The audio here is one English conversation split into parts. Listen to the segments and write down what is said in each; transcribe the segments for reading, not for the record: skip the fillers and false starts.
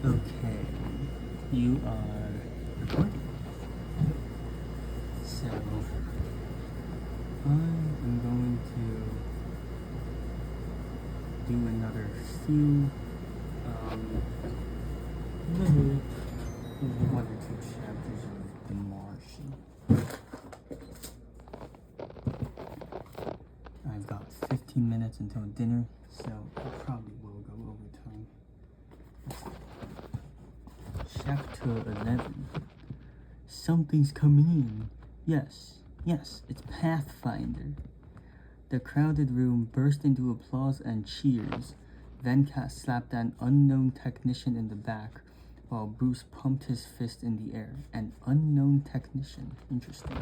Okay, you are recording. So I am going to do another few little one or two chapters of The Martian. I've got 15 minutes until dinner, so I probably will go over time. Chapter 11. Something's coming in. Yes, it's Pathfinder. The crowded room burst into applause and cheers. Venkat slapped an unknown technician in the back, while Bruce pumped his fist in the air. An unknown technician. Interesting.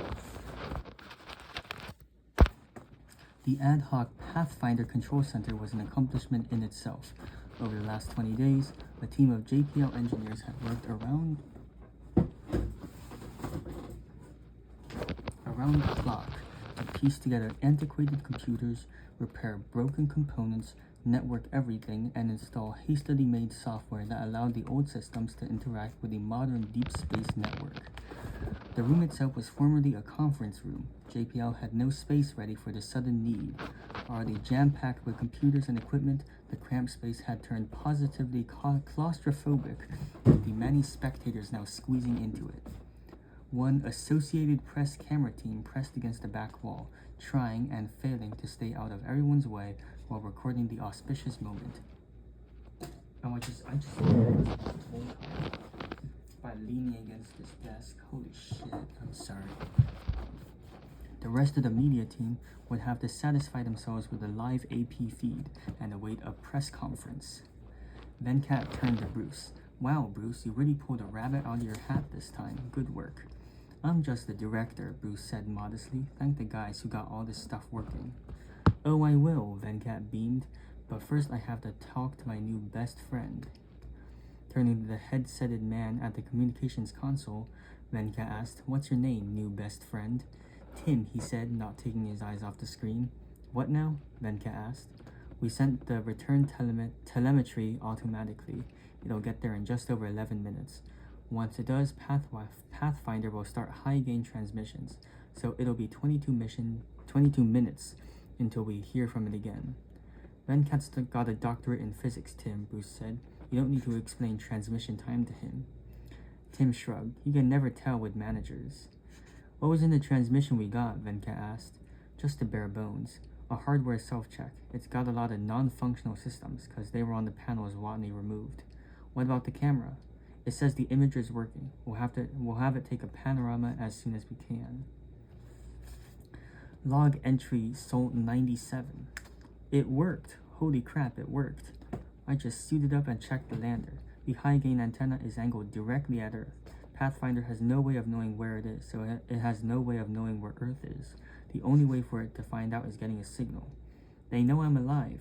The ad hoc Pathfinder Control Center was an accomplishment in itself. Over the last 20 days, a team of JPL engineers had worked around the clock to piece together antiquated computers, repair broken components, network everything, and install hastily made software that allowed the old systems to interact with the modern deep space network. The room itself was formerly a conference room. JPL had no space ready for the sudden need. Already jam-packed with computers and equipment, the cramped space had turned positively claustrophobic, with the many spectators now squeezing into it. One Associated Press camera team pressed against the back wall, trying and failing to stay out of everyone's way while recording the auspicious moment. Oh, I just by leaning against this desk. Holy shit, I'm sorry. The rest of the media team would have to satisfy themselves with a live AP feed and await a press conference. Venkat turned to Bruce. Wow, Bruce, you really pulled a rabbit out of your hat this time. Good work. I'm just the director, Bruce said modestly. Thank the guys who got all this stuff working. Oh, I will, Venkat beamed. But first I have to talk to my new best friend. Turning to the headsetted man at the communications console, Venkat asked, What's your name, new best friend? Tim, he said, not taking his eyes off the screen. What now? Venkat asked. We sent the return telemetry automatically. It'll get there in just over 11 minutes. Once it does, Pathfinder will start high-gain transmissions, so it'll be 22 minutes until we hear from it again. Venkat's got a doctorate in physics, Tim, Bruce said. You don't need to explain transmission time to him. Tim shrugged. You can never tell with managers. What was in the transmission we got? Venkat asked. Just the bare bones. A hardware self-check. It's got a lot of non-functional systems because they were on the panels Watney removed. What about the camera? It says the imager is working. We'll have it take a panorama as soon as we can. Log entry Sol 97. It worked. Holy crap, it worked. I just suited up and checked the lander. The high-gain antenna is angled directly at Earth. Pathfinder has no way of knowing where it is, so it has no way of knowing where Earth is. The only way for it to find out is getting a signal. They know I'm alive.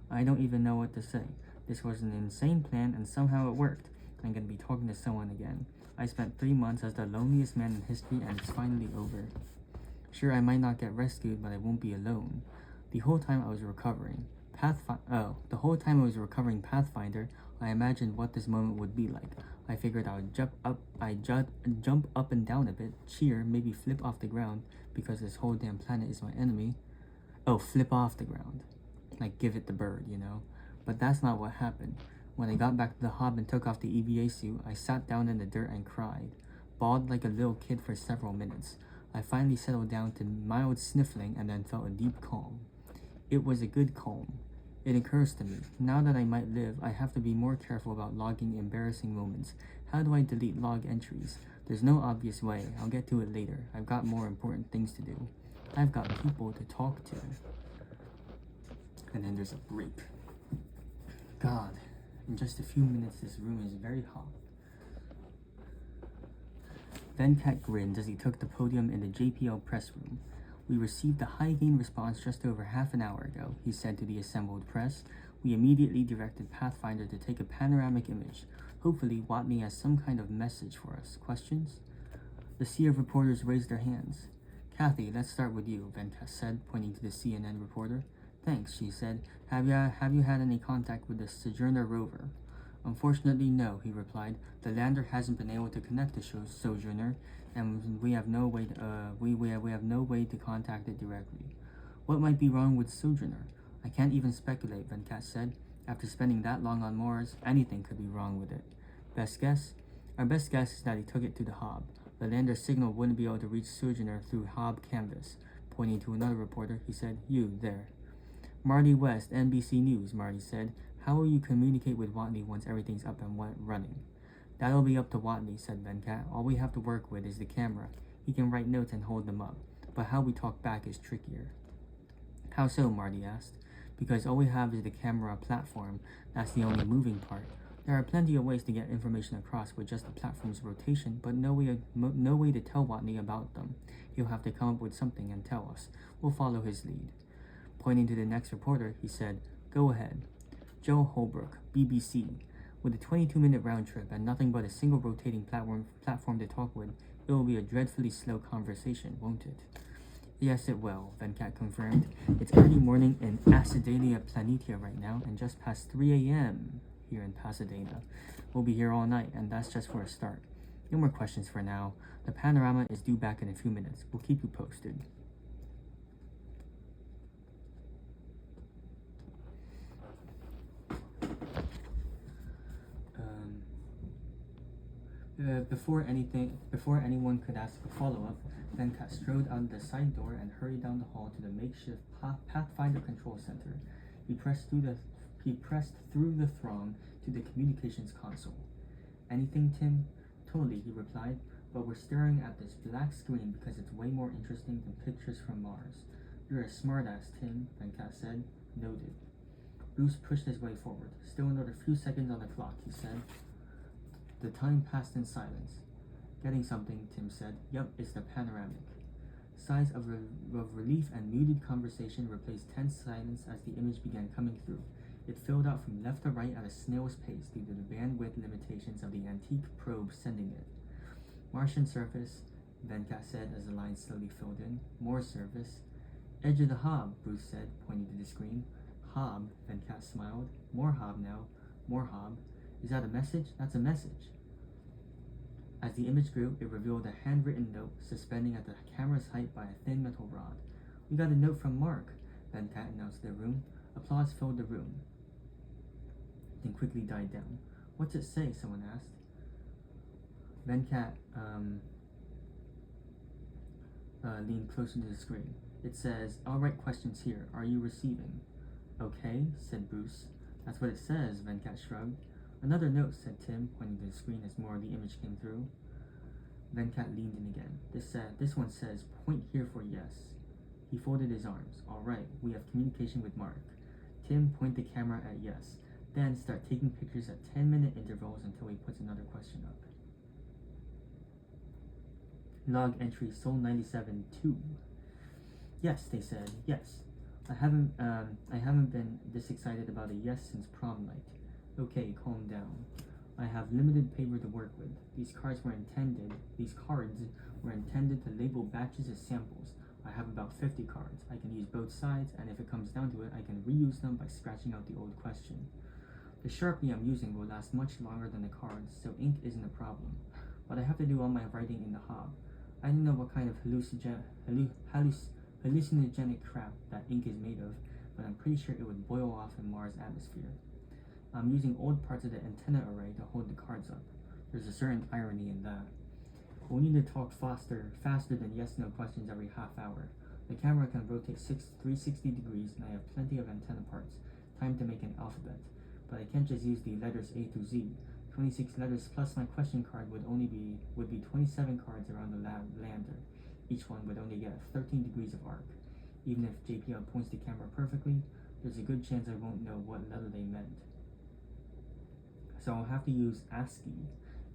I don't even know what to say. This was an insane plan, and somehow it worked. I'm gonna be talking to someone again. I spent 3 months as the loneliest man in history, and it's finally over. Sure, I might not get rescued, but I won't be alone. The whole time I was recovering Pathfinder, I imagined what this moment would be like. I figured I would jump up and down a bit, cheer, maybe flip off the ground, because this whole damn planet is my enemy. Oh, flip off the ground. Like, give it the bird, you know? But that's not what happened. When I got back to the hob and took off the EVA suit, I sat down in the dirt and cried. Bawled like a little kid for several minutes. I finally settled down to mild sniffling and then felt a deep calm. It was a good calm. It occurs to me, now that I might live, I have to be more careful about logging embarrassing moments. How do I delete log entries? There's no obvious way. I'll get to it later. I've got more important things to do. I've got people to talk to. And then there's a break. God, in just a few minutes this room is very hot. Venkat grinned as he took the podium in the JPL press room. We received a high-gain response just over half an hour ago, he said to the assembled press. We immediately directed Pathfinder to take a panoramic image. Hopefully, Watney has some kind of message for us. Questions? The sea of reporters raised their hands. Kathy, let's start with you, Venkat said, pointing to the CNN reporter. Thanks, she said. Have you had any contact with the Sojourner rover? Unfortunately, no, he replied. The lander hasn't been able to connect the Sojourner, and we have no way. We have no way to contact it directly. What might be wrong with Sojourner? I can't even speculate, Venkat said. After spending that long on Mars, anything could be wrong with it. Best guess? Our best guess is that he took it to the Hob. The lander's signal wouldn't be able to reach Sojourner through Hob canvas. Pointing to another reporter, he said, "You, there." "Marty West, NBC News," Marty said. "How will you communicate with Watney once everything's up and running?" "That'll be up to Watney," said Venkat. "All we have to work with is the camera. He can write notes and hold them up. But how we talk back is trickier." "How so?" Marty asked. "Because all we have is the camera platform. That's the only moving part. There are plenty of ways to get information across with just the platform's rotation, but no way to tell Watney about them. He'll have to come up with something and tell us. We'll follow his lead." Pointing to the next reporter, he said, "Go ahead." Joe Holbrook, BBC. "With a 22-minute round trip and nothing but a single rotating platform to talk with, it will be a dreadfully slow conversation, won't it?" "Yes, it will," Venkat confirmed. "It's early morning in Acidalia Planitia right now, and just past 3 a.m. here in Pasadena. We'll be here all night, and that's just for a start. No more questions for now. The panorama is due back in a few minutes. We'll keep you posted." Before anyone could ask a follow-up, Venkat strode out the side door and hurried down the hall to the makeshift Pathfinder Control Center. He pressed through the throng to the communications console. "Anything, Tim?" "Totally," he replied, "but we're staring at this black screen because it's way more interesting than pictures from Mars." "You're a smartass, Tim," Venkat said. "Noted." Bruce pushed his way forward. "Still another few seconds on the clock," he said. The time passed in silence. "Getting something," Tim said. "Yup, it's the panoramic." Sighs of relief and muted conversation replaced tense silence as the image began coming through. It filled out from left to right at a snail's pace due to the bandwidth limitations of the antique probe sending it. "Martian surface," Venkat said as the line slowly filled in. "More surface." "Edge of the Hob," Bruce said, pointing to the screen. "Hob," Venkat smiled. "More Hob now. More Hob. Is that a message? That's a message." As the image grew, it revealed a handwritten note suspending at the camera's height by a thin metal rod. "We got a note from Mark," Venkat announced to the room. Applause filled the room, then quickly died down. "What's it say?" someone asked. Venkat leaned closer to the screen. "It says, 'I'll write questions here. Are you receiving?'" "Okay," said Bruce. "That's what it says," Venkat shrugged. "Another note," said Tim, pointing to the screen as more of the image came through. Venkat leaned in again. This one says, 'Point here for yes.'" He folded his arms. "All right, we have communication with Mark. Tim, point the camera at yes. Then start taking pictures at 10-minute intervals until he puts another question up." Log entry Sol 97-2. "Yes," they said. "Yes. I haven't been this excited about a yes since prom night." "Okay, calm down. I have limited paper to work with. These cards were intended to label batches as samples. I have about 50 cards. I can use both sides, and if it comes down to it, I can reuse them by scratching out the old question. The Sharpie I'm using will last much longer than the cards, so ink isn't a problem. But I have to do all my writing in the Hob. I don't know what kind of hallucinogenic crap that ink is made of, but I'm pretty sure it would boil off in Mars' atmosphere. I'm using old parts of the antenna array to hold the cards up. There's a certain irony in that. We'll need to talk faster than yes-no questions every half hour. The camera can rotate 360 degrees, and I have plenty of antenna parts. Time to make an alphabet. But I can't just use the letters A through Z. 26 letters plus my question card would be 27 cards around the lander. Each one would only get 13 degrees of arc. Even if JPL points the camera perfectly, there's a good chance I won't know what letter they meant. So I'll have to use ASCII.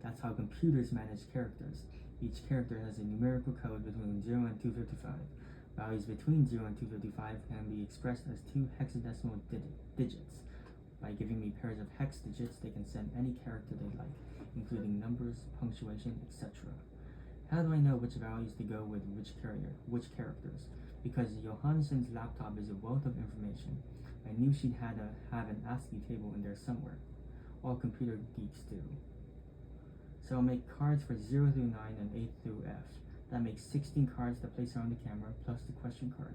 That's how computers manage characters. Each character has a numerical code between 0 and 255. Values between 0 and 255 can be expressed as 2 hexadecimal digits. By giving me pairs of hex digits, they can send any character they like, including numbers, punctuation, etc. How do I know which values to go with which characters? Because Johansson's laptop is a wealth of information. I knew she'd have an ASCII table in there somewhere. All computer geeks do. So I'll make cards for 0 through 9 and 8 through F. That makes 16 cards to place around the camera, plus the question card.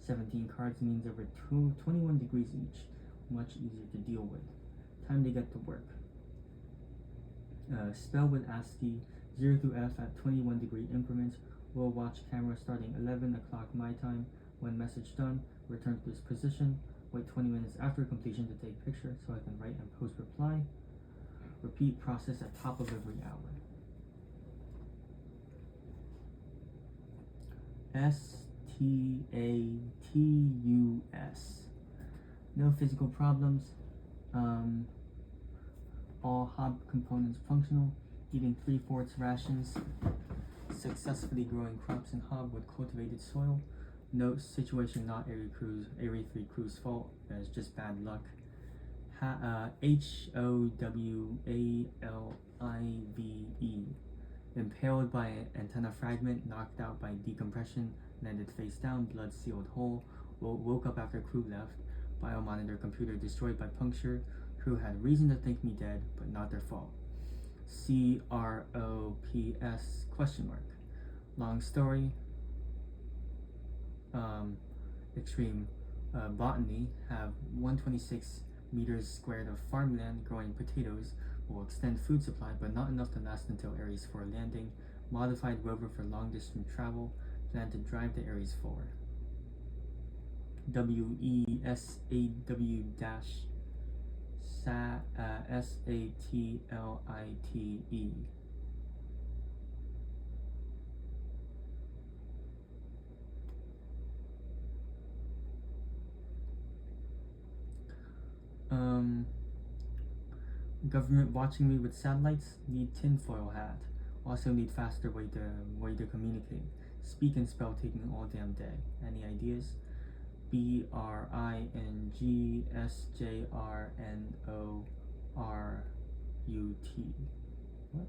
17 cards means over 21 degrees each. Much easier to deal with. Time to get to work. Spell with ASCII 0 through F at 21 degree increments. We'll watch camera starting 11 o'clock my time. When message done, return to this position. Wait 20 minutes after completion to take picture so I can write and post reply. Repeat process at top of every hour. STATUS. No physical problems. All Hob components functional. Eating 3/4 rations. Successfully growing crops in Hob with cultivated soil. Note: situation not Area 3 crew's fault. It's just bad luck. HOWALIVE. Impaled by an antenna fragment, knocked out by decompression, landed face down, blood sealed hole. Woke up after crew left. Biomonitor computer destroyed by puncture. Crew had reason to think me dead, but not their fault. CROPS question mark. Long story. Extreme botany have 126 meters squared of farmland growing potatoes. Will extend food supply, but not enough to last until Ares 4 landing. Modified rover for long distance travel. Plan to drive the Ares 4. WESAW dash SATLITE. Government watching me with satellites. Need tinfoil hat. Also need faster way to communicate. Speak and spell taking all damn day. Any ideas? BRINGSJRNORUT. What?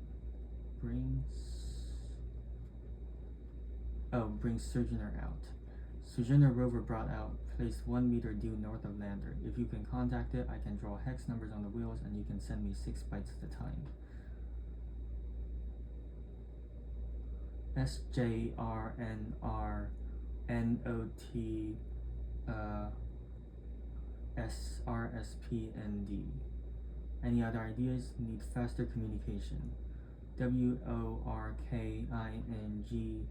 Brings Sojourner out. Sojourner rover brought out. Placed 1 meter due north of lander. If you can contact it, I can draw hex numbers on the wheels and you can send me 6 bytes at a time. SJRNRNOT SRSPND. Any other ideas? Need faster communication. WORKINGONIT.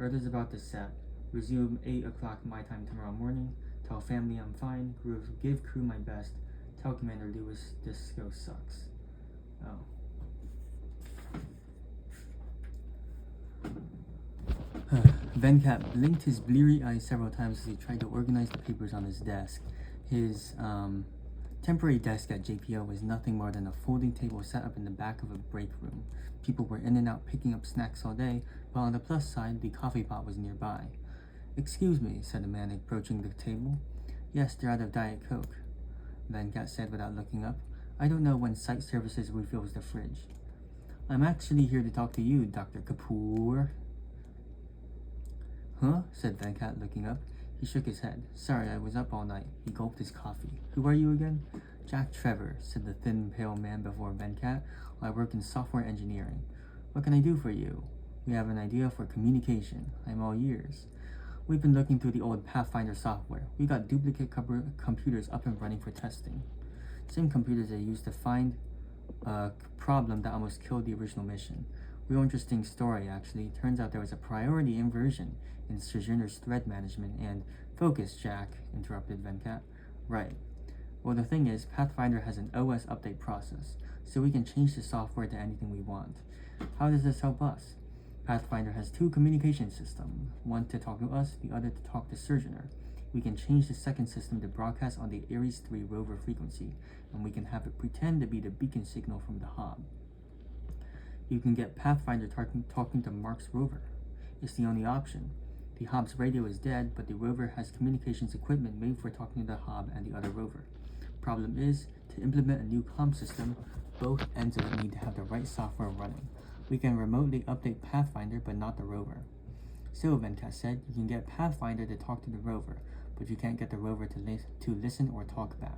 Earth is about to set. Resume 8 o'clock my time tomorrow morning. Tell family I'm fine. Give crew my best. Tell Commander Lewis this go sucks. Oh. Venkat blinked his bleary eyes several times as he tried to organize the papers on his desk. His temporary desk at JPL was nothing more than a folding table set up in the back of a break room. People were in and out picking up snacks all day, but on the plus side, the coffee pot was nearby. "Excuse me," said the man approaching the table. "Yes, they're out of Diet Coke," Venkat said without looking up. "I don't know when Site Services refills the fridge." "I'm actually here to talk to you, Dr. Kapoor." "Huh?" said Venkat, looking up. He shook his head. "Sorry, I was up all night." He gulped his coffee. "Who are you again?" "Jack Trevor," said the thin, pale man before Venkat. "I work in software engineering." "What can I do for you?" "We have an idea for communication." "I'm all ears." "We've been looking through the old Pathfinder software. We got duplicate computers up and running for testing. Same computers they used to find a problem that almost killed the original mission. Real interesting story, actually. Turns out there was a priority inversion in Sojourner's thread management and... Focus, Jack, interrupted Venkat. "Right. Well, the thing is, Pathfinder has an OS update process, so we can change the software to anything we want. How does this help us? Pathfinder has 2 communication systems, one to talk to us, the other to talk to Sojourner. We can change the second system to broadcast on the Ares 3 rover frequency, and we can have it pretend to be the beacon signal from the Hob. You can get Pathfinder talking to Mark's rover. It's the only option. The Hob's radio is dead, but the rover has communications equipment made for talking to the Hob and the other rover. Problem is, to implement a new comm system, both ends of it need to have the right software running. We can remotely update Pathfinder, but not the rover." "So," Venkat said, "you can get Pathfinder to talk to the rover, but you can't get the rover to listen or talk back.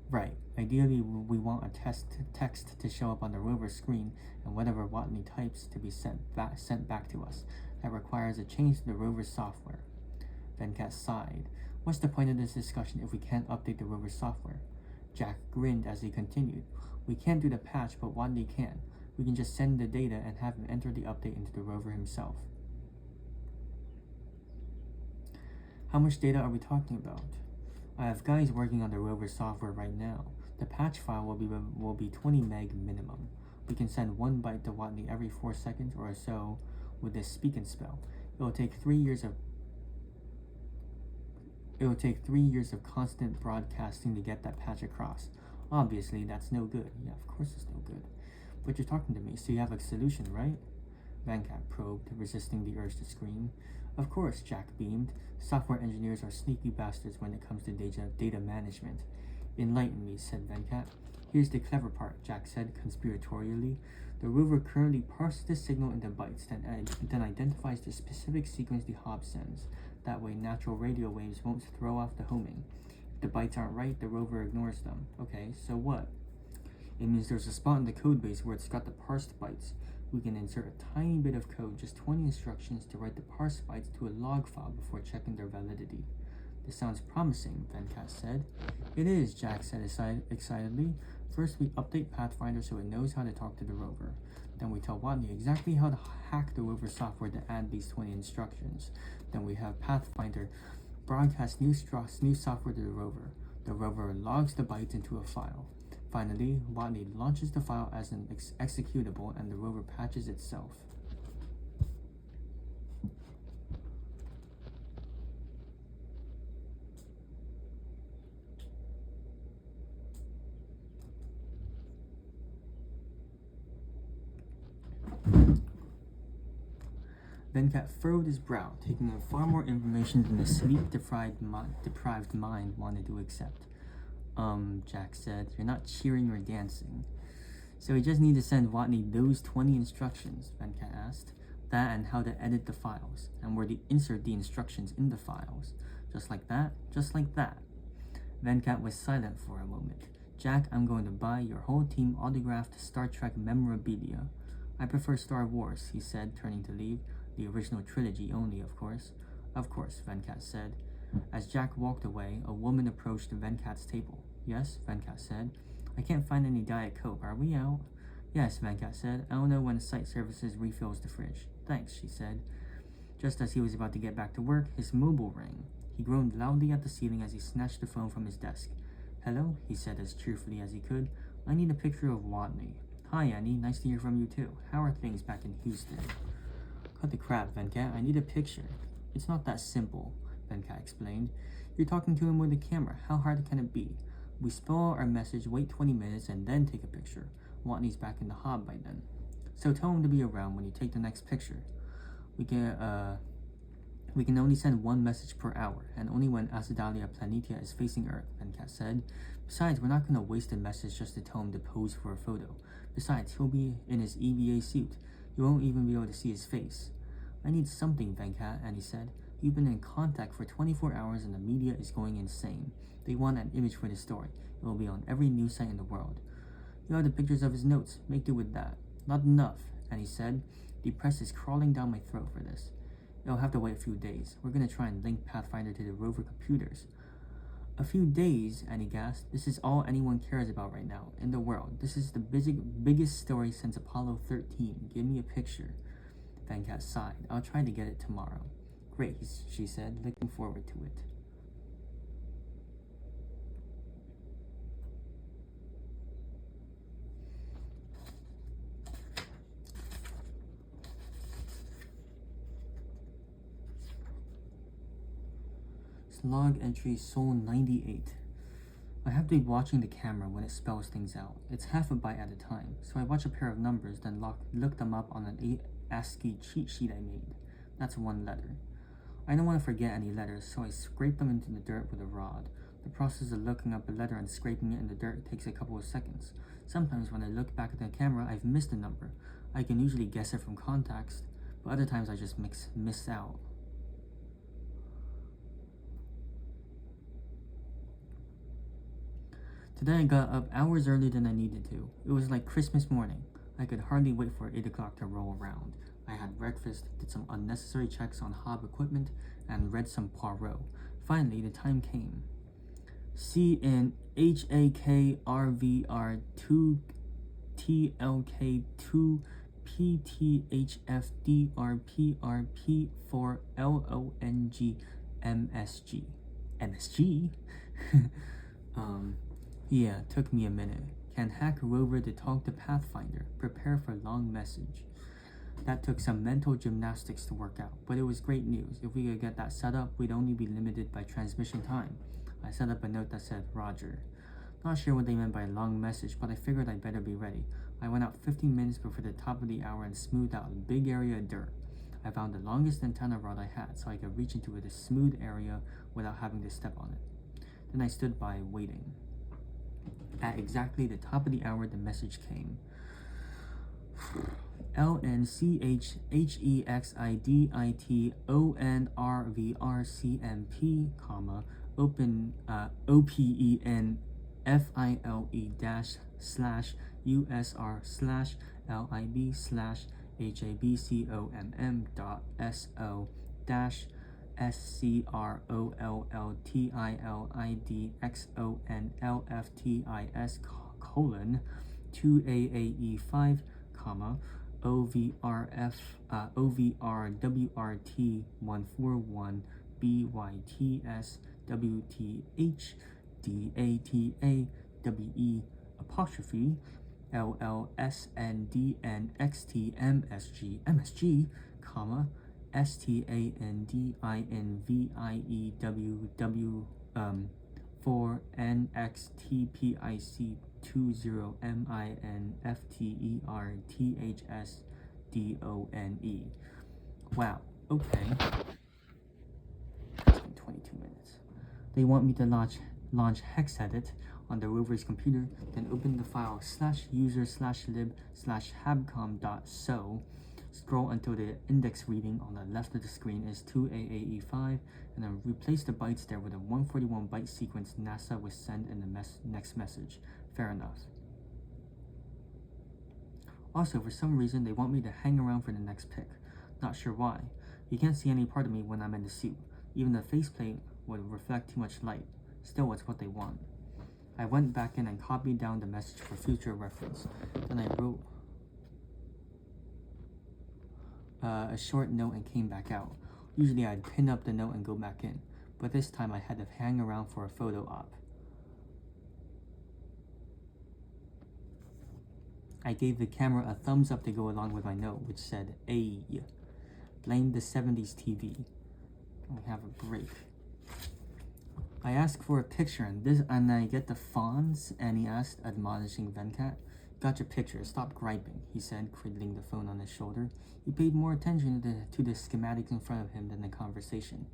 Right. Ideally, we want a text to show up on the rover screen and whatever Watney types to be sent back to us. That requires a change to the rover's software. Venkat sighed. What's the point of this discussion if we can't update the rover's software? Jack grinned as he continued. We can't do the patch, but Watney can. We can just send the data and have him enter the update into the rover himself. How much data are we talking about? I have guys working on the rover software right now. The patch file will be 20 meg minimum. We can send 1 byte to Watney every 4 seconds or so with this speak and spell. It will take 3 years of constant broadcasting to get that patch across. Obviously, that's no good. Yeah, of course it's no good. But you're talking to me, so you have a solution, right? Venkat probed, resisting the urge to scream. Of course, Jack beamed. Software engineers are sneaky bastards when it comes to data management. Enlighten me, said Venkat. Here's the clever part, Jack said conspiratorially. The rover currently parses the signal into bytes, then identifies the specific sequence the Hob sends. That way, natural radio waves won't throw off the homing. If the bytes aren't right, the rover ignores them. Okay, so what? It means there's a spot in the codebase where it's got the parsed bytes. We can insert a tiny bit of code, just 20 instructions to write the parsed bytes to a log file before checking their validity. This sounds promising, Venkat said. It is, Jack said excitedly. First, we update Pathfinder so it knows how to talk to the rover. Then we tell Watney exactly how to hack the rover software to add these 20 instructions. Then we have Pathfinder broadcast new software to the rover. The rover logs the bytes into a file. Finally, Watney launches the file as an executable and the rover patches itself. Venkat furrowed his brow, taking in far more information than the sleep-deprived mind wanted to accept. Jack said, you're not cheering or dancing. So we just need to send Watney those 20 instructions, Venkat asked. That and how to edit the files, and where to insert the instructions in the files. Just like that, just like that. Venkat was silent for a moment. Jack, I'm going to buy your whole team autographed Star Trek memorabilia. I prefer Star Wars, he said, turning to leave. The original trilogy only, of course. Of course, Venkat said. As Jack walked away, a woman approached Venkat's table. Yes, Venkat said. I can't find any Diet Coke. Are we out? Yes, Venkat said. I don't know when site services refills the fridge. Thanks, she said. Just as he was about to get back to work, his mobile rang. He groaned loudly at the ceiling as he snatched the phone from his desk. Hello, he said as cheerfully as he could. I need a picture of Watney. Hi, Annie. Nice to hear from you, too. How are things back in Houston? Cut the crap, Venkat. I need a picture. It's not that simple, Venkat explained. You're talking to him with a camera. How hard can it be? We spell our message, wait 20 minutes, and then take a picture. Watney's back in the Hob by then. So tell him to be around when you take the next picture. We can only send 1 message per hour, and only when Acidalia Planitia is facing Earth, Venkat said. Besides, we're not going to waste a message just to tell him to pose for a photo. Besides, he'll be in his EVA suit. You won't even be able to see his face. I need something, Venkat, Annie said. You've been in contact for 24 hours and the media is going insane. They want an image for the story. It will be on every news site in the world. You have the pictures of his notes. Make do with that. Not enough, Annie said. The press is crawling down my throat for this. It'll have to wait a few days. We're going to try and link Pathfinder to the rover computers. A few days, Annie gasped. This is all anyone cares about right now in the world. This is the biggest story since Apollo 13. Give me a picture. Venkat sighed. I'll try to get it tomorrow. Great, she said, looking forward to it. Log entry Soul 98. I have to be watching the camera when it spells things out. It's half a byte at a time, so I watch a pair of numbers, then look them up on an ASCII cheat sheet I made. That's 1 letter. I don't want to forget any letters, so I scrape them into the dirt with a rod. The process of looking up a letter and scraping it in the dirt takes a couple of seconds. Sometimes when I look back at the camera, I've missed a number. I can usually guess it from context, but other times I just miss out. Today I got up hours earlier than I needed to. It was like Christmas morning. I could hardly wait for 8 o'clock to roll around. I had breakfast, did some unnecessary checks on Hob equipment, and read some Poirot. Finally, the time came. CN HAKRVR 2 TLK 2 PTHFDRPRP 4 LONG MSG. MSG? Yeah, took me a minute. Can hack rover to talk to Pathfinder. Prepare for long message. That took some mental gymnastics to work out, but it was great news. If we could get that set up, we'd only be limited by transmission time. I set up a note that said, Roger. Not sure what they meant by a long message, but I figured I'd better be ready. I went out 15 minutes before the top of the hour and smoothed out a big area of dirt. I found the longest antenna rod I had, so I could reach into a smooth area without having to step on it. Then I stood by, waiting. At exactly the top of the hour, the message came. LNCHEXIDITONRVRCMP, open OPEN FILE dash slash USR slash LIB slash HABCOMM dot SO dash SCROLLTILIDXONLFTIS colon 2AAE5 comma OVRWRT 141 BYTS WTH DATA WE apostrophe LLSNDNXT MSG comma STANDINVIEWW 4 NXTPIC 20 MINFTERTHSDONE. Wow, okay. It's been 22 minutes. They want me to launch HexEdit on the rover's computer, then open the file /user/lib/habcom.so. Scroll until the index reading on the left of the screen is 2AAE5, and then replace the bytes there with a 141 byte sequence NASA will send in the next message. Fair enough. Also, for some reason, they want me to hang around for the next pick. Not sure why. You can't see any part of me when I'm in the suit. Even the faceplate would reflect too much light. Still, it's what they want. I went back in and copied down the message for future reference. Then I wrote a short note and came back out. Usually I'd pin up the note and go back in, but this time I had to hang around for a photo op. I gave the camera a thumbs up to go along with my note, which said, "Ay, blame the 70s TV. We have a break." I asked for a picture and I get the fonts, and he asked, admonishing Venkat. Got your picture, stop griping, he said, cradling the phone on his shoulder. He paid more attention to the schematics in front of him than the conversation.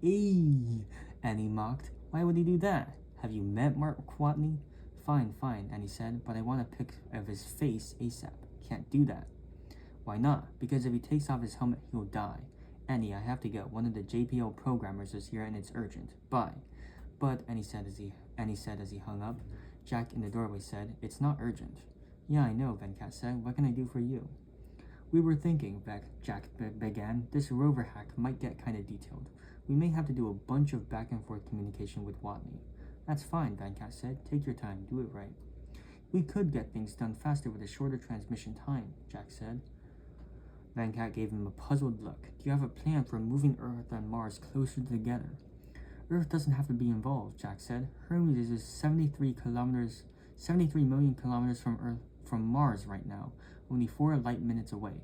Eee, Annie mocked. Why would he do that? Have you met Mark Watney? Fine, Annie said, but I want a pic of his face ASAP. Can't do that. Why not? Because if he takes off his helmet, he'll die. Annie, I have to go. One of the JPL programmers is here and it's urgent. Bye. But, Annie said as he hung up. Jack in the doorway said, "It's not urgent." "Yeah, I know," Venkat said. "What can I do for you?" "We were thinking," Jack began, "this rover hack might get kinda detailed. We may have to do a bunch of back and forth communication with Watney." "That's fine," Venkat said. "Take your time, do it right." "We could get things done faster with a shorter transmission time," Jack said. Venkat gave him a puzzled look. "Do you have a plan for moving Earth and Mars closer together?" "Earth doesn't have to be involved," Jack said. "Hermes is 73 million kilometers from Mars right now, only 4 light minutes away.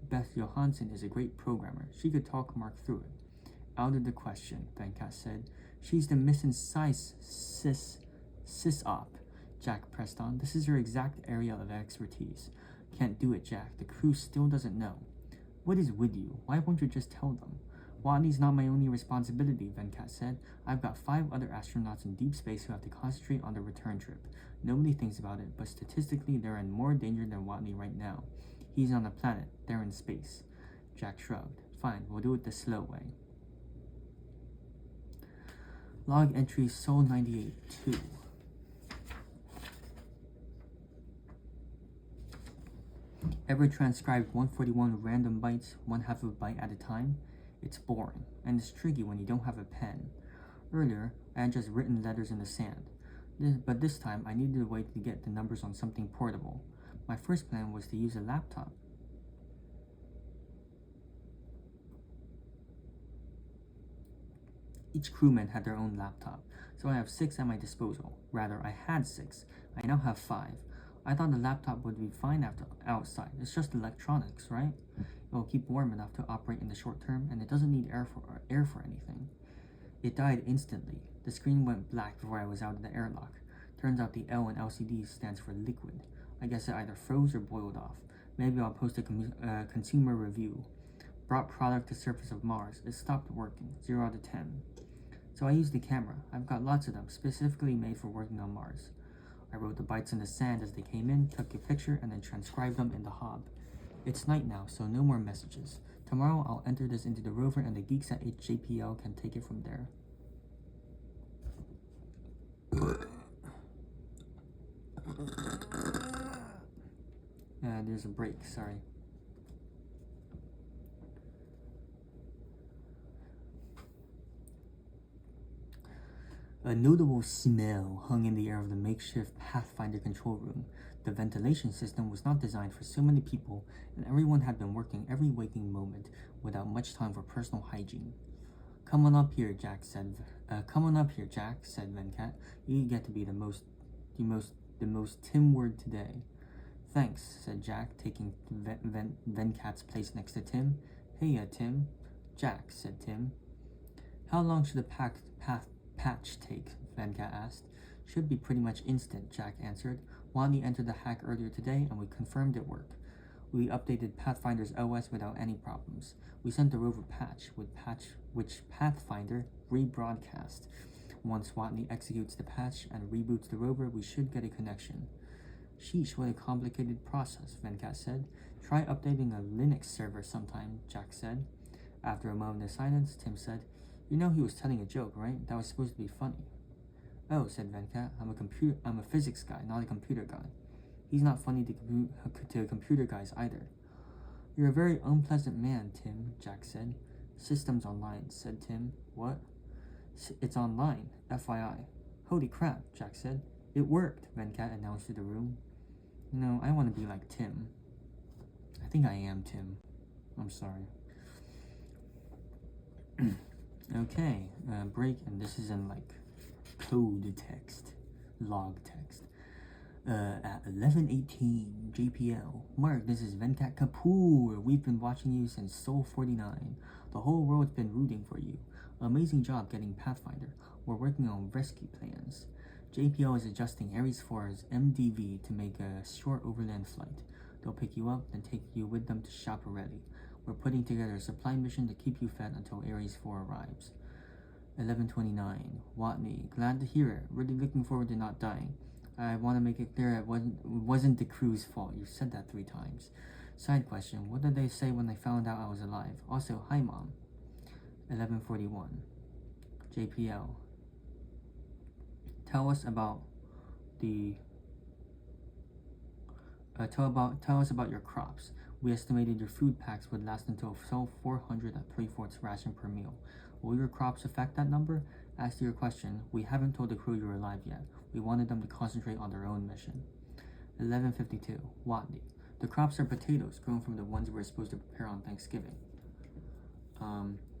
Beth Johansen is a great programmer. She could talk Mark through it." "Out of the question," Venkat said. "She's the missing sysop," Jack pressed on. "This is her exact area of expertise." "Can't do it, Jack. The crew still doesn't know." "What is with you? Why won't you just tell them?" "Watney's not my only responsibility," Venkat said. "I've got 5 other astronauts in deep space who have to concentrate on the return trip. Nobody thinks about it, but statistically they're in more danger than Watney right now. He's on a planet, they're in space." Jack shrugged. "Fine, we'll do it the slow way." Log entry Sol 98-2. Ever transcribed 141 random bytes, one half of a byte at a time? It's boring, and it's tricky when you don't have a pen. Earlier, I had just written letters in the sand, but this time I needed a way to get the numbers on something portable. My first plan was to use a laptop. Each crewman had their own laptop, so I have 6 at my disposal. Rather, I had 6. I now have 5. I thought the laptop would be fine outside. It's just electronics, right? It will keep warm enough to operate in the short term, and it doesn't need air for anything. It died instantly. The screen went black before I was out of the airlock. Turns out the L in LCD stands for liquid. I guess it either froze or boiled off. Maybe I'll post a consumer review. Brought product to surface of Mars. It stopped working. 0 out of 10. So I used the camera. I've got lots of them, specifically made for working on Mars. I wrote the bytes in the sand as they came in, took a picture, and then transcribed them in the hob. It's night now, so no more messages. Tomorrow I'll enter this into the rover and the geeks at JPL can take it from there. There's a break, sorry. A notable smell hung in the air of the makeshift Pathfinder control room. The ventilation system was not designed for so many people, and everyone had been working every waking moment without much time for personal hygiene. Come on up here, Jack said. Said Venkat. You get to be the most Tim word today. Thanks, said Jack, taking Venkat's place next to Tim. Hey, Tim. Jack, said Tim. How long should the patch take? Venkat asked. Should be pretty much instant, Jack answered. Watney entered the hack earlier today and we confirmed it worked. We updated Pathfinder's OS without any problems. We sent the rover patch, which Pathfinder rebroadcast. Once Watney executes the patch and reboots the rover, we should get a connection. Sheesh, what a complicated process, Venkat said. Try updating a Linux server sometime, Jack said. After a moment of silence, Tim said, You know he was telling a joke, right? That was supposed to be funny. Oh, said Venkat, I'm a physics guy, not a computer guy. He's not funny to computer guys either. You're a very unpleasant man, Tim, Jack said. System's online, said Tim. What? It's online, FYI. Holy crap, Jack said. It worked, Venkat announced to the room. No, I want to be like Tim. I think I am Tim. I'm sorry. Okay, break, and this is in like code text, log text. At 11:18 JPL. Mark, this is Venkat Kapoor. We've been watching you since Sol 49. The whole world's been rooting for you. Amazing job getting Pathfinder. We're working on rescue plans. JPL is adjusting Ares 4's MDV to make a short overland flight. They'll pick you up, then take you with them to Chaparelli. We're putting together a supply mission to keep you fed until Ares 4 arrives. 11:29. Watney, glad to hear it. Really looking forward to not dying. I want to make it clear it wasn't the crew's fault. You said that 3 times. Side question, what did they say when they found out I was alive? Also, hi Mom. 11:41. JPL. Tell us about your crops. We estimated your food packs would last until Sol 400 at 3/4 ration per meal. Will your crops affect that number? As to your question, we haven't told the crew you're alive yet. We wanted them to concentrate on their own mission. 11:52. Watney. The crops are potatoes grown from the ones we're supposed to prepare on Thanksgiving.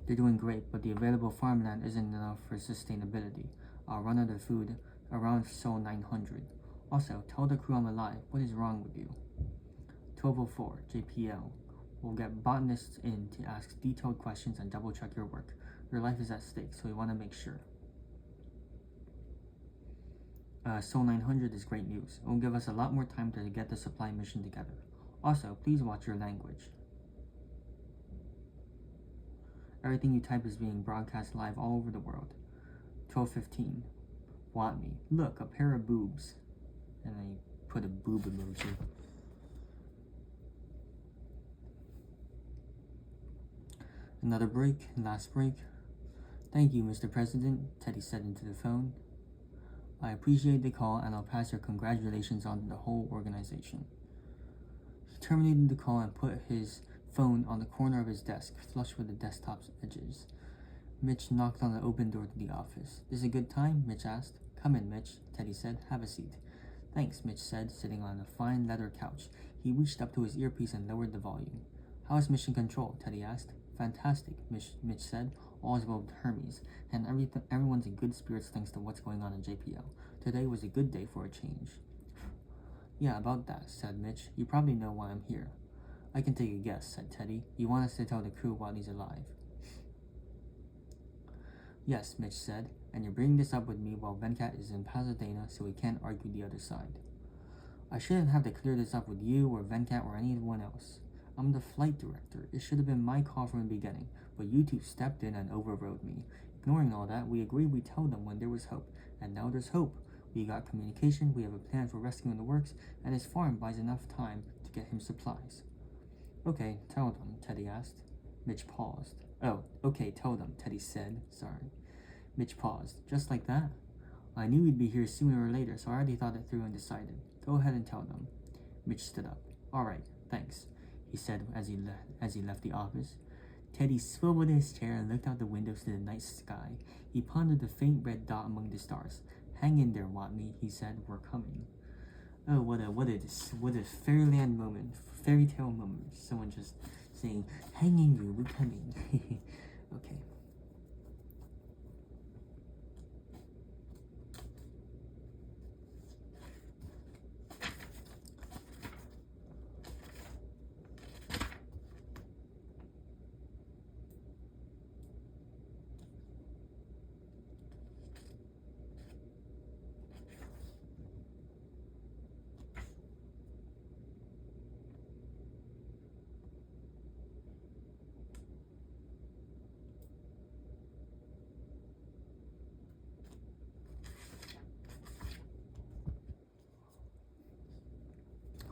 They're doing great, but the available farmland isn't enough for sustainability. I'll run out of food around Sol 900. Also, tell the crew I'm alive. What is wrong with you? 12:04. JPL. We'll get botanists in to ask detailed questions and double check your work. Your life is at stake, so we want to make sure. Sol 900 is great news. It will give us a lot more time to get the supply mission together. Also, please watch your language. Everything you type is being broadcast live all over the world. 12:15. Watney. Look, a pair of boobs. And I put a boob emoji. Another break, last break. Thank you, Mr. President, Teddy said into the phone. I appreciate the call and I'll pass your congratulations on to the whole organization. He terminated the call and put his phone on the corner of his desk, flush with the desktop's edges. Mitch knocked on the open door to the office. "This a good time?" Mitch asked. "Come in, Mitch," Teddy said. "Have a seat." "Thanks," Mitch said, sitting on a fine leather couch. He reached up to his earpiece and lowered the volume. "How's mission control?" Teddy asked. "Fantastic," Mitch said. "All is well with Hermes, and everyone's in good spirits thanks to what's going on in JPL. Today was a good day for a change." "Yeah, about that," said Mitch. "You probably know why I'm here." "I can take a guess," said Teddy. "You want us to tell the crew while he's alive." "Yes," Mitch said, "and you're bringing this up with me while Venkat is in Pasadena, so he can't argue the other side." "I shouldn't have to clear this up with you or Venkat or anyone else. I'm the flight director. It should have been my call from the beginning, but you two stepped in and overrode me. Ignoring all that, we agreed we'd tell them when there was hope, and now there's hope. We got communication, we have a plan for rescuing the works, and his farm buys enough time to get him supplies." "Okay, tell them," Teddy asked. Mitch paused. "Oh, okay, tell them," Teddy said. "Sorry." Mitch paused. "Just like that?" "I knew we'd be here sooner or later, so I already thought it through and decided. Go ahead and tell them." Mitch stood up. "All right, thanks," he said as he left the office. Teddy swiveled in his chair and looked out the windows to the night sky. He pondered the faint red dot among the stars. "Hang in there, Watney," he said. "We're coming." Oh, what a fairyland moment, fairy tale moment. Someone just saying, "Hang in there, we're coming." Okay.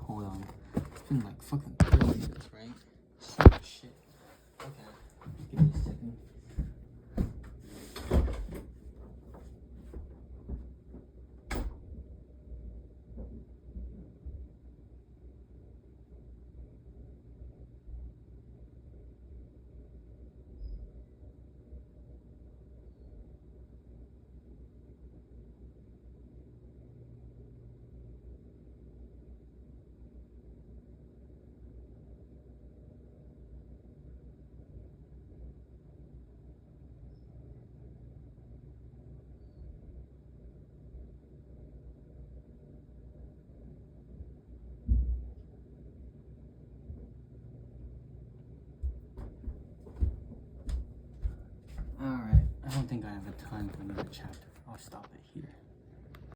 Hold on. It's been like fucking 30 minutes, right? Holy shit. Okay. Give me a second. Alright, I don't think I have a time for another chapter. I'll stop it here.